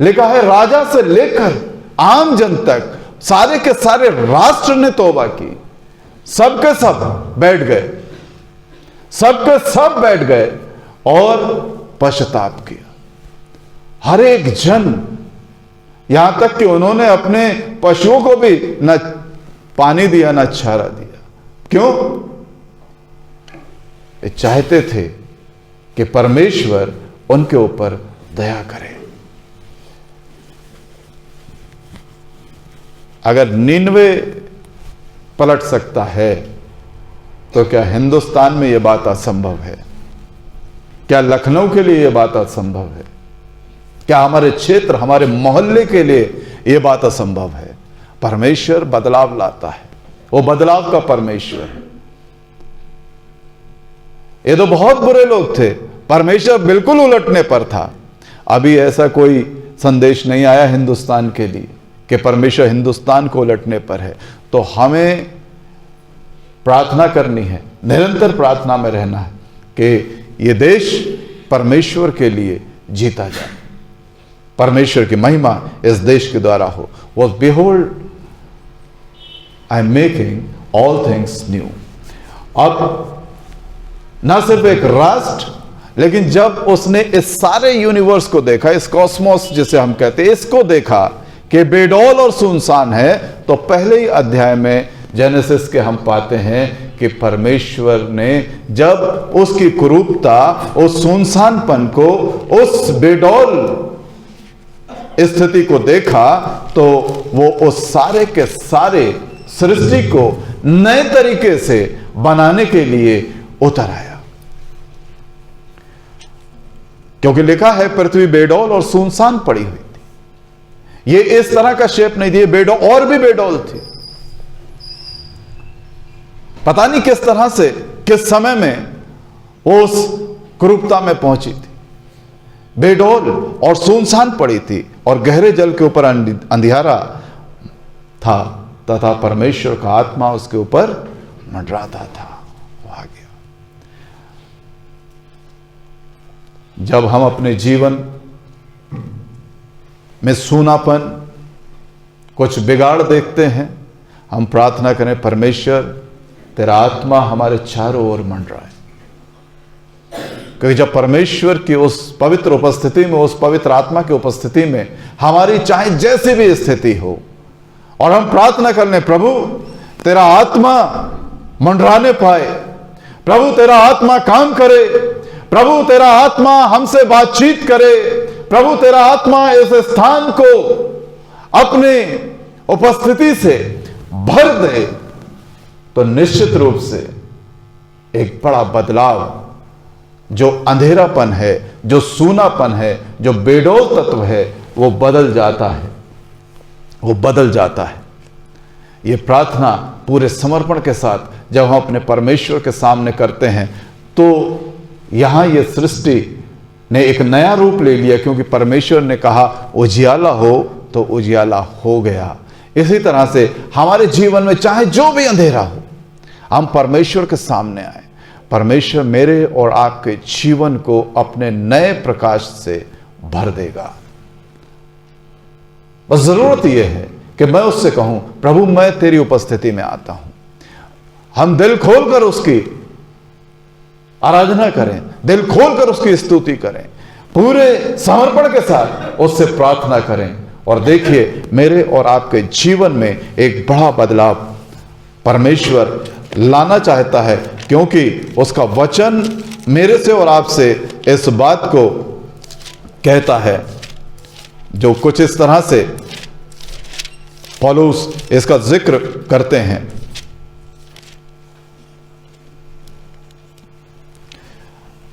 लिखा है राजा से लेकर आम जन तक सारे के सारे राष्ट्र ने तौबा की, सबके सब बैठ गए, सबके सब बैठ गए और पश्चाताप किया। हर एक जन, यहां तक कि उन्होंने अपने पशुओं को भी न पानी दिया न चारा दिया। क्यों? वे चाहते थे कि परमेश्वर उनके ऊपर दया करे। अगर निन्वे पलट सकता है तो क्या हिंदुस्तान में यह बात असंभव है? क्या लखनऊ के लिए यह बात असंभव है? क्या हमारे क्षेत्र, हमारे मोहल्ले के लिए यह बात असंभव है? परमेश्वर बदलाव लाता है, वो बदलाव का परमेश्वर है। ये तो बहुत बुरे लोग थे, परमेश्वर बिल्कुल उलटने पर था। अभी ऐसा कोई संदेश नहीं आया हिंदुस्तान के लिए कि परमेश्वर हिंदुस्तान को उलटने पर है। तो हमें प्रार्थना करनी है, निरंतर प्रार्थना में रहना है कि ये देश परमेश्वर के लिए जीता जाए, परमेश्वर की महिमा इस देश के द्वारा हो। वो behold I am making all things new. अब ना सिर्फ एक राष्ट्र, लेकिन जब उसने इस सारे यूनिवर्स को देखा, इस कॉस्मोस जिसे हम कहते हैं, इसको देखा कि बेडौल और सुनसान है, तो पहले ही अध्याय में जेनेसिस के हम पाते हैं कि परमेश्वर ने जब उसकी कुरूपता, उस सुनसानपन को, उस बेडौल स्थिति को देखा, तो वो उस सारे के सारे सृष्टि को नए तरीके से बनाने के लिए उतर आया। क्योंकि लिखा है पृथ्वी बेडौल और सुनसान पड़ी हुई थी। ये इस तरह का शेप नहीं थी, बेडौल और भी बेडौल थी। पता नहीं किस तरह से, किस समय में वो उस कुरूपता में पहुंची थी। बेडौल और सुनसान पड़ी थी और गहरे जल के ऊपर अंधियारा था तथा परमेश्वर का आत्मा उसके ऊपर मंडराता था। वो आ गया। जब हम अपने जीवन में सूनापन, कुछ बिगाड़ देखते हैं, हम प्रार्थना करें, परमेश्वर तेरा आत्मा हमारे चारों ओर मंडराए। क्योंकि जब परमेश्वर की उस पवित्र उपस्थिति में, उस पवित्र आत्मा की उपस्थिति में हमारी चाहे जैसी भी स्थिति हो, और हम प्रार्थना कर लें, प्रभु तेरा आत्मा मंडराने पाए, प्रभु तेरा आत्मा काम करे, प्रभु तेरा आत्मा हमसे बातचीत करे, प्रभु तेरा आत्मा इस स्थान को अपने उपस्थिति से भर दे, तो निश्चित रूप से एक बड़ा बदलाव, जो अंधेरापन है, जो सूनापन है, जो बेडौल तत्व है, वो बदल जाता है, वो बदल जाता है। ये प्रार्थना पूरे समर्पण के साथ जब हम अपने परमेश्वर के सामने करते हैं, तो यहां ये सृष्टि ने एक नया रूप ले लिया, क्योंकि परमेश्वर ने कहा उजियाला हो तो उजियाला हो गया। इसी तरह से हमारे जीवन में चाहे जो भी अंधेरा हो, हम परमेश्वर के सामने आए, परमेश्वर मेरे और आपके जीवन को अपने नए प्रकाश से भर देगा। बस जरूरत यह है कि मैं उससे कहूं, प्रभु मैं तेरी उपस्थिति में आता हूं। हम दिल खोलकर उसकी आराधना करें, दिल खोलकर उसकी स्तुति करें, पूरे समर्पण के साथ उससे प्रार्थना करें, और देखिए मेरे और आपके जीवन में एक बड़ा बदलाव परमेश्वर लाना चाहता है, क्योंकि उसका वचन मेरे से और आपसे इस बात को कहता है, जो कुछ इस तरह से पौलुस इसका जिक्र करते हैं।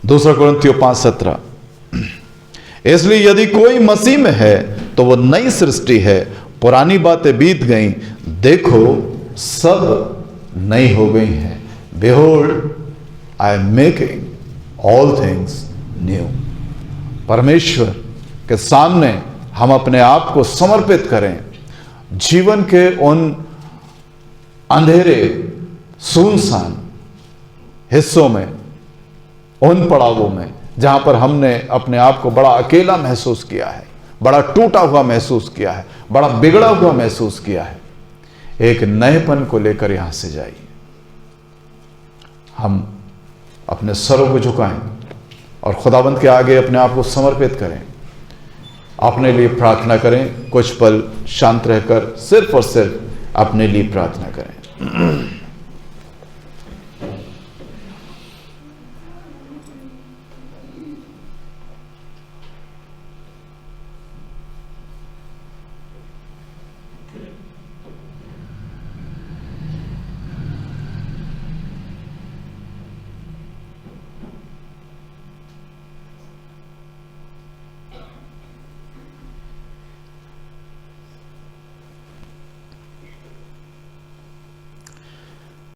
2 कुरिन्थियों 5:17, इसलिए यदि कोई मसीह में है तो वो नई सृष्टि है, पुरानी बातें बीत गईं, देखो सब नई हो गई हैं। Behold, I am making all things new। परमेश्वर के सामने हम अपने आप को समर्पित करें, जीवन के उन अंधेरे सुनसान हिस्सों में, उन पड़ावों में जहां पर हमने अपने आप को बड़ा अकेला महसूस किया है, बड़ा टूटा हुआ महसूस किया है, बड़ा बिगड़ा हुआ महसूस किया है, एक नएपन को लेकर यहां से जाइए। हम अपने सरों को झुकाएं और खुदावंद के आगे अपने आप को समर्पित करें, अपने लिए प्रार्थना करें। कुछ पल शांत रहकर सिर्फ और सिर्फ अपने लिए प्रार्थना करें।